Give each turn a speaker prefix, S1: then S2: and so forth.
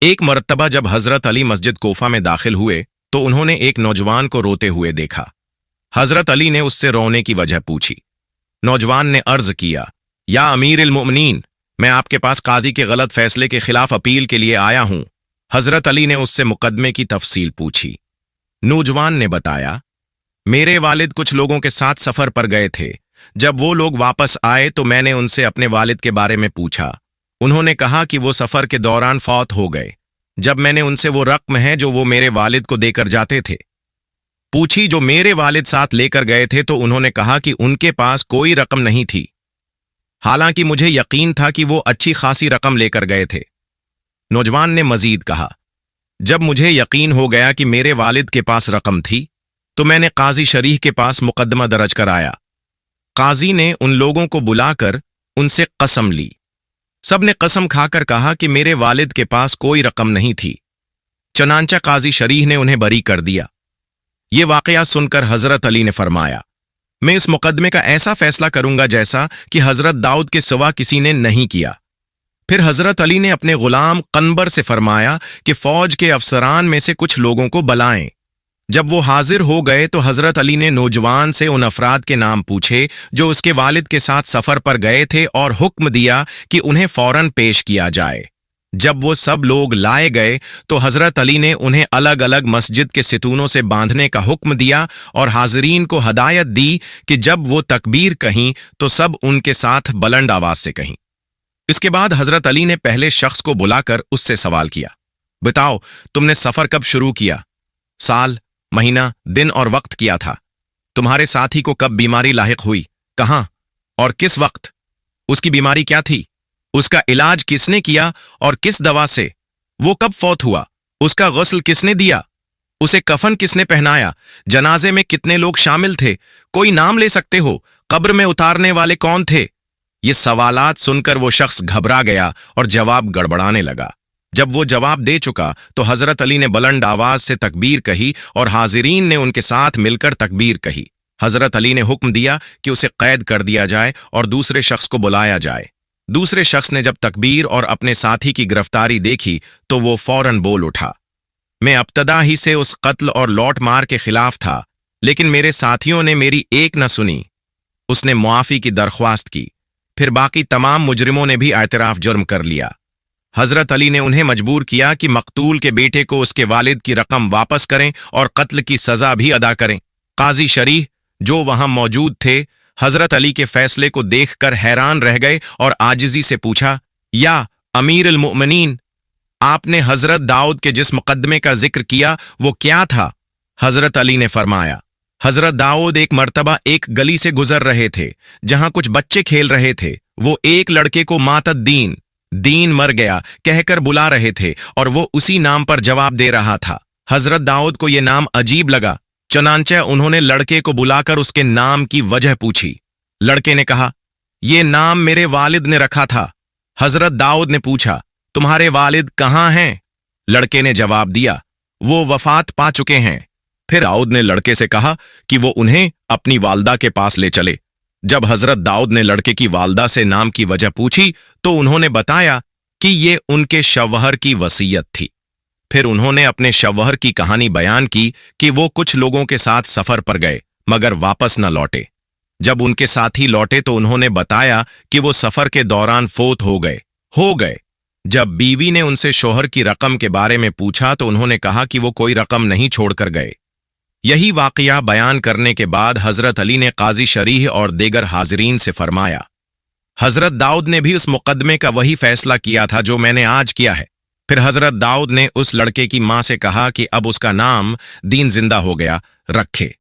S1: ایک مرتبہ جب حضرت علی مسجد کوفہ میں داخل ہوئے تو انہوں نے ایک نوجوان کو روتے ہوئے دیکھا۔ حضرت علی نے اس سے رونے کی وجہ پوچھی۔ نوجوان نے عرض کیا، یا امیر المؤمنین، میں آپ کے پاس قاضی کے غلط فیصلے کے خلاف اپیل کے لیے آیا ہوں۔ حضرت علی نے اس سے مقدمے کی تفصیل پوچھی۔ نوجوان نے بتایا، میرے والد کچھ لوگوں کے ساتھ سفر پر گئے تھے۔ جب وہ لوگ واپس آئے تو میں نے ان سے اپنے والد کے بارے میں پوچھا۔ انہوں نے کہا کہ وہ سفر کے دوران فوت ہو گئے۔ جب میں نے ان سے وہ رقم ہے جو وہ میرے والد کو دے کر جاتے تھے پوچھی جو میرے والد ساتھ لے کر گئے تھے، تو انہوں نے کہا کہ ان کے پاس کوئی رقم نہیں تھی، حالانکہ مجھے یقین تھا کہ وہ اچھی خاصی رقم لے کر گئے تھے۔ نوجوان نے مزید کہا، جب مجھے یقین ہو گیا کہ میرے والد کے پاس رقم تھی تو میں نے قاضی شریح کے پاس مقدمہ درج کرایا۔ قاضی نے ان لوگوں کو بلا کر ان سے قسم لی۔ سب نے قسم کھا کر کہا کہ میرے والد کے پاس کوئی رقم نہیں تھی۔ چنانچہ قاضی شریح نے انہیں بری کر دیا۔ یہ واقعہ سن کر حضرت علی نے فرمایا، میں اس مقدمے کا ایسا فیصلہ کروں گا جیسا کہ حضرت داؤد کے سوا کسی نے نہیں کیا۔ پھر حضرت علی نے اپنے غلام قنبر سے فرمایا کہ فوج کے افسران میں سے کچھ لوگوں کو بلائیں۔ جب وہ حاضر ہو گئے تو حضرت علی نے نوجوان سے ان افراد کے نام پوچھے جو اس کے والد کے ساتھ سفر پر گئے تھے اور حکم دیا کہ انہیں فوراً پیش کیا جائے۔ جب وہ سب لوگ لائے گئے تو حضرت علی نے انہیں الگ الگ مسجد کے ستونوں سے باندھنے کا حکم دیا اور حاضرین کو ہدایت دی کہ جب وہ تکبیر کہیں تو سب ان کے ساتھ بلند آواز سے کہیں۔ اس کے بعد حضرت علی نے پہلے شخص کو بلا کر اس سے سوال کیا، بتاؤ تم نے سفر کب شروع کیا؟ سال، مہینہ، دن اور وقت کیا تھا؟ تمہارے ساتھی کو کب بیماری لاحق ہوئی؟ کہاں اور کس وقت؟ اس کی بیماری کیا تھی؟ اس کا علاج کس نے کیا اور کس دوا سے؟ وہ کب فوت ہوا؟ اس کا غسل کس نے دیا؟ اسے کفن کس نے پہنایا؟ جنازے میں کتنے لوگ شامل تھے؟ کوئی نام لے سکتے ہو؟ قبر میں اتارنے والے کون تھے؟ یہ سوالات سن کر وہ شخص گھبرا گیا اور جواب گڑبڑانے لگا۔ جب وہ جواب دے چکا تو حضرت علی نے بلند آواز سے تکبیر کہی اور حاضرین نے ان کے ساتھ مل کر تکبیر کہی۔ حضرت علی نے حکم دیا کہ اسے قید کر دیا جائے اور دوسرے شخص کو بلایا جائے۔ دوسرے شخص نے جب تکبیر اور اپنے ساتھی کی گرفتاری دیکھی تو وہ فوراً بول اٹھا، میں ابتدا ہی سے اس قتل اور لوٹ مار کے خلاف تھا، لیکن میرے ساتھیوں نے میری ایک نہ سنی۔ اس نے معافی کی درخواست کی۔ پھر باقی تمام مجرموں نے بھی اعتراف جرم کر لیا۔ حضرت علی نے انہیں مجبور کیا کہ مقتول کے بیٹے کو اس کے والد کی رقم واپس کریں اور قتل کی سزا بھی ادا کریں۔ قاضی شریح جو وہاں موجود تھے حضرت علی کے فیصلے کو دیکھ کر حیران رہ گئے اور عاجزی سے پوچھا، یا امیر المؤمنین، آپ نے حضرت داؤد کے جس مقدمے کا ذکر کیا وہ کیا تھا؟ حضرت علی نے فرمایا، حضرت داؤد ایک مرتبہ ایک گلی سے گزر رہے تھے جہاں کچھ بچے کھیل رہے تھے۔ وہ ایک لڑکے کو ماتت دین مر گیا کہہ کر بلا رہے تھے اور وہ اسی نام پر جواب دے رہا تھا۔ حضرت داؤد کو یہ نام عجیب لگا، چنانچہ انہوں نے لڑکے کو بلا کر اس کے نام کی وجہ پوچھی۔ لڑکے نے کہا، یہ نام میرے والد نے رکھا تھا۔ حضرت داؤد نے پوچھا، تمہارے والد کہاں ہیں؟ لڑکے نے جواب دیا، وہ وفات پا چکے ہیں۔ پھر داؤد نے لڑکے سے کہا کہ وہ انہیں اپنی والدہ کے پاس لے چلے۔ جب حضرت داؤد نے لڑکے کی والدہ سے نام کی وجہ پوچھی تو انہوں نے بتایا کہ یہ ان کے شوہر کی وصیت تھی۔ پھر انہوں نے اپنے شوہر کی کہانی بیان کی کہ وہ کچھ لوگوں کے ساتھ سفر پر گئے مگر واپس نہ لوٹے۔ جب ان کے ساتھی لوٹے تو انہوں نے بتایا کہ وہ سفر کے دوران فوت ہو گئے۔ جب بیوی نے ان سے شوہر کی رقم کے بارے میں پوچھا تو انہوں نے کہا کہ وہ کوئی رقم نہیں چھوڑ کر گئے۔ یہی واقعہ بیان کرنے کے بعد حضرت علی نے قاضی شریح اور دیگر حاضرین سے فرمایا، حضرت داؤد نے بھی اس مقدمے کا وہی فیصلہ کیا تھا جو میں نے آج کیا ہے۔ پھر حضرت داؤد نے اس لڑکے کی ماں سے کہا کہ اب اس کا نام دین زندہ ہو گیا، رکھے۔